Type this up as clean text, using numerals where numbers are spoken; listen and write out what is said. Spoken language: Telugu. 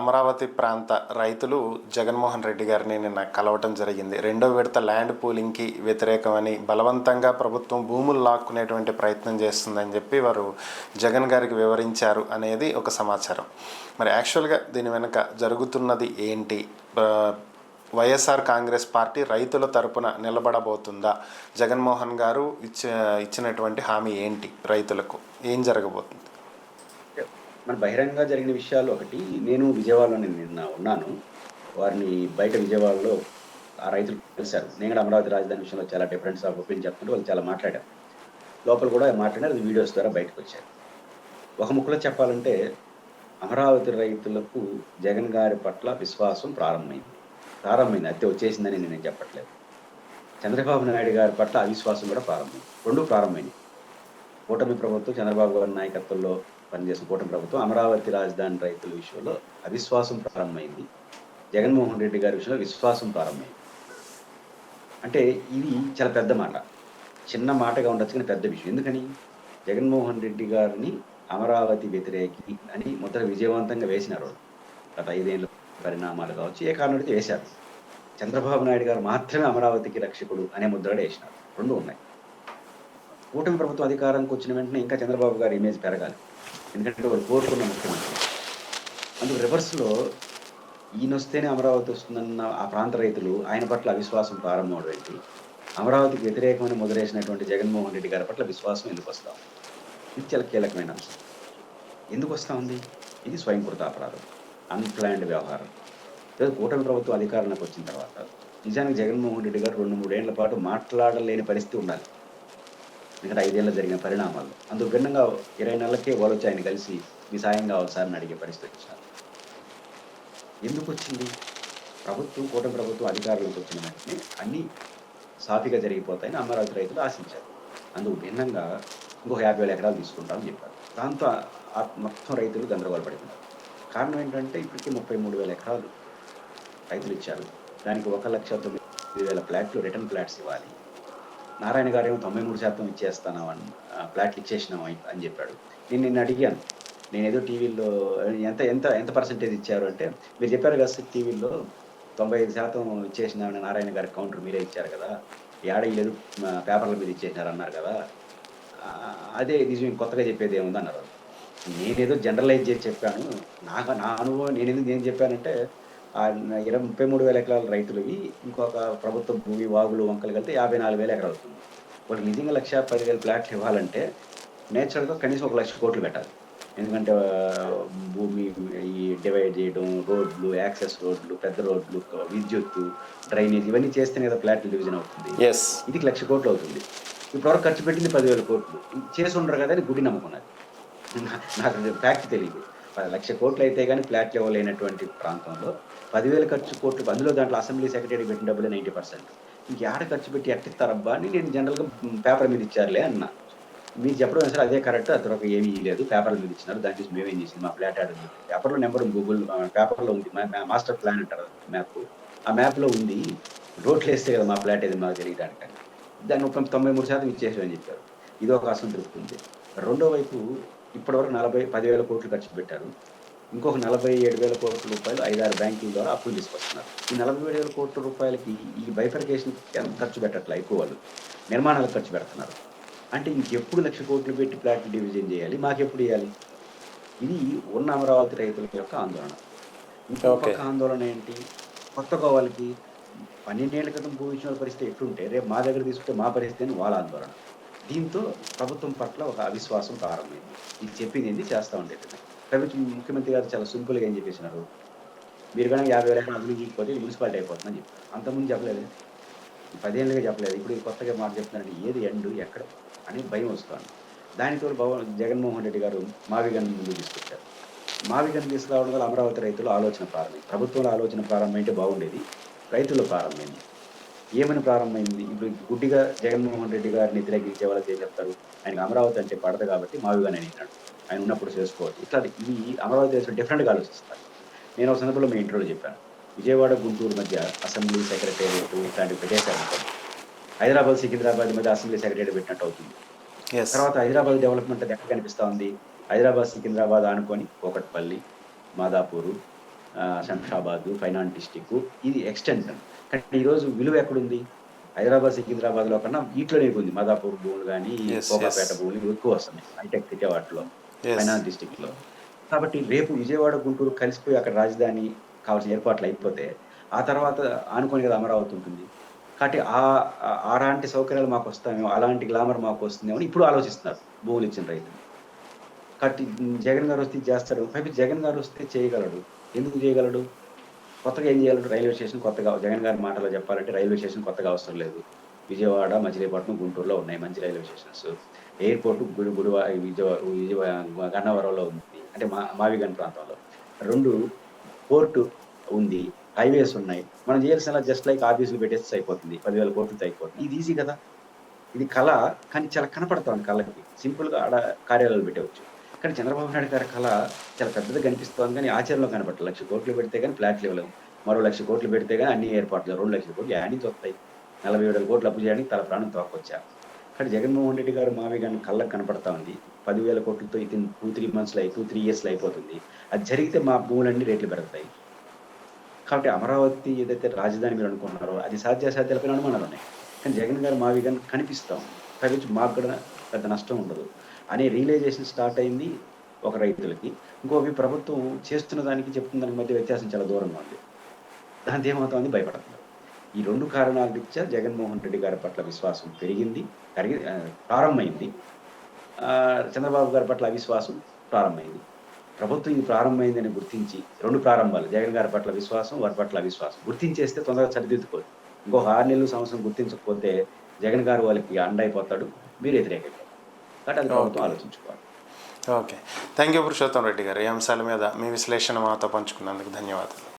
అమరావతి ప్రాంత రైతులు జగన్మోహన్ రెడ్డి గారిని నిన్న కలవటం జరిగింది. రెండో విడత ల్యాండ్ పూలింగ్కి వ్యతిరేకమని, బలవంతంగా ప్రభుత్వం భూములు లాక్కునేటువంటి ప్రయత్నం చేస్తుందని చెప్పి వారు జగన్ గారికి వివరించారు అనేది ఒక సమాచారం. మరి యాక్చువల్గా దీని వెనుక జరుగుతున్నది ఏంటి? వైఎస్ఆర్ కాంగ్రెస్ పార్టీ రైతుల తరపున నిలబడబోతుందా? జగన్మోహన్ గారు ఇచ్చినటువంటి హామీ ఏంటి? రైతులకు ఏం జరగబోతుంది? మన బహిరంగంగా జరిగిన విషయాలు ఒకటి, నేను విజయవాడలో నిన్న ఉన్నాను. వారిని బయట విజయవాడలో ఆ రైతులు కలిశారు. నేను కూడా అమరావతి రాజధాని విషయంలో చాలా డిఫరెన్స్ ఆఫ్ ఒపీనియన్ చెప్తుంటే వాళ్ళు చాలా మాట్లాడారు. లోపల కూడా మాట్లాడారు, అది వీడియోస్ ద్వారా బయటకు వచ్చారు. ఒక ముక్కలో చెప్పాలంటే అమరావతి రైతులకు జగన్ గారి పట్ల విశ్వాసం ప్రారంభమైంది అయితే వచ్చేసిందని నేను చెప్పట్లేదు. చంద్రబాబు నాయుడు గారి పట్ల అవిశ్వాసం కూడా ప్రారంభమైంది. రెండు ప్రారంభమైంది. కూటమి ప్రభుత్వం చంద్రబాబు గారి నాయకత్వంలో పనిచేసిన కూటమి ప్రభుత్వం అమరావతి రాజధాని రైతుల విషయంలో అవిశ్వాసం ప్రారంభమైంది. జగన్మోహన్ రెడ్డి గారి విషయంలో విశ్వాసం ప్రారంభమైంది. అంటే ఇది చాలా పెద్ద మాట. చిన్న మాటగా ఉండొచ్చు కానీ పెద్ద విషయం. ఎందుకని? జగన్మోహన్ రెడ్డి గారిని అమరావతి వ్యతిరేకి అని మొదట విజయవంతంగా వేసినారు. గత 5 ఏళ్ళ పరిణామాలు కావచ్చు, ఏ కారణం అయితే వేశారు. చంద్రబాబు నాయుడు గారు మాత్రమే అమరావతికి రక్షకుడు అనే ముద్రగా వేసినారు. రెండు ఉన్నాయి. కూటమి ప్రభుత్వం అధికారానికి వచ్చిన వెంటనే ఇంకా చంద్రబాబు గారి ఇమేజ్ పెరగాలి. ఎందుకంటే వారు కోరుకున్న ముఖ్యమంత్రి. అందుకు రివర్స్లో ఈయన వస్తేనే అమరావతి వస్తుందన్న ఆ ప్రాంత రైతులు ఆయన పట్ల అవిశ్వాసం ప్రారంభమయ్యేటి, అమరావతికి వ్యతిరేకమైన ముద్రేసినటువంటి జగన్మోహన్ రెడ్డి గారి పట్ల విశ్వాసం ఎందుకు వస్తాం? ఇది చాలా కీలకమైన అంశం. ఎందుకు వస్తూ ఉంది? ఇది స్వయంకృత అపరాధం, అన్ప్లాన్డ్ వ్యవహారం. లేదా కూటమి ప్రభుత్వం అధికారంలోకి వచ్చిన తర్వాత నిజానికి జగన్మోహన్ రెడ్డి గారు 2-3 ఏళ్ల పాటు మాట్లాడలేని పరిస్థితి ఉండాలి. ఎందుకంటే 5 ఏళ్ళ జరిగిన పరిణామాలు. అందుకు భిన్నంగా 20 నెలలకే వాళ్ళు వచ్చి ఆయన కలిసి మీ సాయం కావాలి సార్ అని అడిగే పరిస్థితి వచ్చినారు. ఎందుకు వచ్చింది? కూటమి ప్రభుత్వం అధికారంలోకి వచ్చిన వెంటనే అన్నీ సాఫీగా జరిగిపోతాయని అమరావతి రైతులు ఆశించారు. అందుకు భిన్నంగా ఇంకొక 50,000 ఎకరాలు తీసుకుంటామని చెప్పారు. దాంతో మొత్తం రైతులు గందరగోళ పడిపోయినారు. కారణం ఏంటంటే ఇప్పటికీ 33,000 ఎకరాలు రైతులు ఇచ్చారు. దానికి 1,09,000 ఫ్లాట్లు రిటర్న్ ఫ్లాట్స్ ఇవ్వాలి. నారాయణ గారు ఏమో 93% ఇచ్చేస్తాను ఫ్లాట్లు ఇచ్చేసినాం అని చెప్పాడు. నేను నిన్ను అడిగాను, నేనేదో టీవీలో ఎంత ఎంత ఎంత పర్సెంటేజ్ ఇచ్చారు అంటే, మీరు చెప్పారు కదా టీవీలో 95% ఇచ్చేసినామని నారాయణ గారి కౌంటర్ మీరే ఇచ్చారు కదా, ఏడలేదు పేపర్ల మీద ఇచ్చేసినారు అన్నారు కదా, అదే నిజం, కొత్తగా చెప్పేది ఏముంది అన్నారు. నేనేదో జనరలైజ్ చేసి చెప్పాను. నా అనుభవం నేను చెప్పానంటే 33,000 ఎకరాల రైతులవి ఇంకొక ప్రభుత్వ భూమి, వాగులు, వంకలు కలిపితే 54,000 ఎకరాలు అవుతుంది. వాళ్ళకి నిజంగా 1,10,000 ఫ్లాట్లు ఇవ్వాలంటే నేచురల్గా కనీసం 1,00,000 కోట్లు పెట్టాలి. ఎందుకంటే భూమి ఈ డివైడ్ చేయడం, రోడ్లు, యాక్సెస్ రోడ్లు, పెద్ద రోడ్లు, విద్యుత్తు, డ్రైనేజ్ ఇవన్నీ చేస్తేనే కదా ఫ్లాట్ డివిజన్ అవుతుంది. ఇది 1,00,000 కోట్లు అవుతుంది. ఇప్పటివరకు ఖర్చు పెట్టింది 10,000 కోట్లు. చేసి ఉండరు కదా అని గుడి నమ్ముకున్నది. నాకు ఫ్యాక్ట్ తెలియదు. 1,00,000 కోట్లు అయితే కానీ ఫ్లాట్లు ఇవ్వలేనటువంటి ప్రాంతంలో 10,000 కోట్లు, అందులో దాంట్లో అసెంబ్లీ సెక్రటరీ పెట్టిన డబ్బులు 90%. ఇంకేడ ఖర్చు పెట్టి ఎట్టిస్తారబ్బా అని నేను జనరల్గా పేపర్ మీద ఇచ్చారులే అన్నా. మీరు చెప్పడం సరే అదే కరెక్ట్, అతను ఏమీ లేదు, పేపర్ల మీద ఇచ్చినారు, దాని చూసి మేమేం చేసింది, మా ఫ్లాట్ ఆడ పేపర్లో నెంబర్ గూగుల్ పేపర్లో ఉంది, మాస్టర్ ప్లాన్ అంటారు మ్యాప్, ఆ మ్యాప్లో ఉంది, రోడ్లు వేస్తే కదా మా ఫ్లాట్ ఏది మాకు తెలియడానికి. దాన్ని 93% ఇచ్చేసామని చెప్పారు. ఇది ఒక అసంతృప్తి ఉంది. రెండో వైపు ఇప్పటివరకు 10,000 కోట్లు ఖర్చు పెట్టారు. ఇంకొక 47,000 కోట్ల రూపాయలు 5-6 బ్యాంకుల ద్వారా అప్పులు తీసుకొస్తున్నారు. ఈ 47,000 కోట్ల రూపాయలకి ఈ బైఫర్కేషన్ ఖర్చు పెట్టట్లా, ఎక్కువ వాళ్ళు నిర్మాణాలకు ఖర్చు పెడుతున్నారు. అంటే ఇంకెప్పుడు 1,00,000 కోట్లు పెట్టి ఫ్లాట్ డివిజన్ చేయాలి, మాకెప్పుడు ఇవ్వాలి? ఇది ఉన్న అమరావతి రైతుల యొక్క ఆందోళన. ఇంకొక ఆందోళన ఏంటి? కొత్తగా వాళ్ళకి 12 ఏళ్ల క్రితం భూ ఇచ్చిన పరిస్థితి ఎట్లుంటే రేపు మా దగ్గర తీసుకుంటే మా పరిస్థితి అని వాళ్ళ ఆందోళన. దీంతో ప్రభుత్వం పట్ల ఒక అవిశ్వాసం ప్రారంభమైంది. ఇది చెప్పింది ఏంది, చేస్తూ ఉండేది. ప్రభుత్వం ముఖ్యమంత్రి గారు చాలా సింపుల్గా ఏం చెప్పేసినారు, మీరు కనుక 50,000 ఎకరాలు అభివృద్ధి చేయకపోతే మున్సిపాలిటీ అయిపోతుందని చెప్పి. అంతకుముందు చెప్పలేదు, 10 ఏళ్ళుగా చెప్పలేదు. ఇప్పుడు కొత్తగా మాట చెప్తున్నారంటే ఏది ఎండు ఎక్కడ అని భయం వస్తుంది. దానితో జగన్మోహన్ రెడ్డి గారు మావిగన్ ముందు తీసుకొచ్చారు. మావిగన్ తీసుకురావడం వల్ల అమరావతి రైతులు ఆలోచన ప్రారంభమైంది. ప్రభుత్వంలో ఆలోచన ప్రారంభమైతే బాగుండేది, రైతుల్లో ప్రారంభమైంది. ఏమని ప్రారంభమైంది? ఇప్పుడు గుడ్డిగా జగన్మోహన్ రెడ్డి గారిని వ్యతిరేకించే వాళ్ళకి ఏం చెప్తారు, ఆయనకు అమరావతి అంటే పడదు కాబట్టి మావిగానే అన్నాడు, ఆయన ఉన్నప్పుడు చేసుకోవచ్చు. ఇట్లా ఇవి అమరావతి దేశం డిఫరెంట్గా ఆలోచిస్తారు. నేను ఒక సందర్భంలో మీ ఇంటర్వ్యూలో చెప్పాను, విజయవాడ గుంటూరు మధ్య అసెంబ్లీ సెక్రటేరియట్ ఇట్లాంటివి పెట్టేశారు. హైదరాబాద్ సికింద్రాబాద్ మధ్య అసెంబ్లీ సెక్రటేరియట్ పెట్టినట్టు అవుతుంది. తర్వాత హైదరాబాద్ డెవలప్మెంట్ ఎక్కడ కనిపిస్తూ ఉంది? హైదరాబాద్ సికింద్రాబాద్ ఆనుకొని కూకట్పల్లి, మాదాపూరు, శంషాబాద్, ఫైనాన్స్ డిస్టిక్ ఇది ఎక్స్టెన్షన్. కానీ ఈరోజు విలువ ఎక్కడుంది? హైదరాబాద్, సికింద్రాబాద్‌లో కన్నా వీటిలోనే ఎక్కువ ఉంది. మాదాపూర్ భూములు గాని, ఎస్, ఎస్, కోకాపేట భూములు ఎక్కువ వస్తున్నాయి. హైటెక్ సిటీ వాటిలో, ఎస్. ఫైనాన్స్ డిస్ట్రిక్ట్‌లో. కాబట్టి రేపు విజయవాడ, గుంటూరు కలిసిపోయి అక్కడ రాజధాని కావాల్సిన ఏర్పాట్లు అయిపోతే, ఆ తర్వాత ఆనుకోని కదా అమరావతి ఉంటుంది. కాబట్టి అలాంటి సౌకర్యాలు మాకొస్తాయేమో, అలాంటి గ్లామర్ మాకొస్తుందేమో అని ఇప్పుడు ఆలోచిస్తున్నారు భూములు ఇచ్చిన రైతులు. కాబట్టి జగన్ గారు వస్తే ఇది చేస్తాడు. పైగా జగన్ గారు వస్తే చేయగలడు. ఎందుకు చేయగలడు? కొత్తగా ఏం చేయాలంటే రైల్వే స్టేషన్ కొత్తగా జగన్ గారి మాటలో చెప్పాలంటే రైల్వే స్టేషన్ కొత్తగా అవసరం లేదు. విజయవాడ, మచిలీపట్నం, గుంటూరులో ఉన్నాయి మంచి రైల్వే స్టేషన్స్. ఎయిర్‌పోర్ట్ గన్నవరంలో ఉంది. అంటే మావిగన్ ప్రాంతంలో. 2 పోర్ట్ ఉంది. హైవేస్ ఉన్నాయి. మనం చేయాల్సిందల్లా జస్ట్ లైక్ ఆఫీసులు పెట్టేస్తే అయిపోతుంది. 10,000 కోట్లతో అయిపోతుంది. ఇది ఈజీ కదా! ఇది కళ. కానీ చాలా కనపడతా ఉంది కళ్ళకి. సింపుల్‌గా ఆడ కార్యాలయాలు పెట్టేయొచ్చు. కానీ చంద్రబాబు నాయుడు గారి కళ చాలా పెద్దగా కనిపిస్తోంది కానీ ఆచరణలో కనపడట్లేదు. 1,00,000 కోట్లు పెడితే గాని ఫ్లాట్లు ఇవ్వలేము. మరో 1,00,000 కోట్లు పెడితే గాని అన్ని ఏర్పాట్లు 2,00,000 కోట్లు యాడి నుంచి వస్తాయి? 47,000 కోట్లు అప్పు చేయడానికి తల ప్రాణం తోక్కొచ్చా. కానీ జగన్మోహన్ రెడ్డి గారు మావిగాని కళ్ళకి కనపడతా ఉంది. 10,000 కోట్లతో వితిన్ 2, 3 ఇయర్స్‌లో అయిపోతుంది. అది జరిగితే మా భూములన్నీ రేట్లు పెరుగుతాయి. కాబట్టి అమరావతి ఏదైతే రాజధాని మీరు అనుకుంటున్నారో అది సాధ్యాసాధ్యాలపైన అనుమానాలున్నాయి. కానీ జగన్ గారు మావిగాని కనిపిస్తా ఉంది. పైనుంచి మాకు కూడా పెద్ద నష్టం ఉండదు అనే రియలైజేషన్ స్టార్ట్ అయింది ఒక రైతులకి. ఇంకోవి ప్రభుత్వం చేస్తున్న దానికి చెప్తున్న దానికి మధ్య వ్యత్యాసం చాలా దూరంగా ఉంది. దాంతో ఏమవుతామని భయపడుతున్నారు. ఈ 2 కారణాల రీత్యా జగన్మోహన్ రెడ్డి గారి పట్ల విశ్వాసం ప్రారంభమైంది. చంద్రబాబు గారి పట్ల అవిశ్వాసం ప్రారంభమైంది. ప్రభుత్వం ఇది ప్రారంభమైందని గుర్తించి 2 ప్రారంభాలు జగన్ గారి పట్ల విశ్వాసం, వారి పట్ల అవిశ్వాసం గుర్తించేస్తే తొందరగా సరిదిద్దుకోవచ్చు. ఇంకొక 6 నెలలు, సంవత్సరం గుర్తించకపోతే జగన్ గారు వాళ్ళకి అండ అయిపోతాడు, మీరు వ్యతిరేకైపోతారు. కాబట్టి అది ప్రభుత్వం ఆలోచించుకోవాలి. Okay. Thank you Purushottam Reddy గారు. ఈ అంశాల మీద మీ విశ్లేషణ మాతో పంచుకున్నందుకు ధన్యవాదాలు.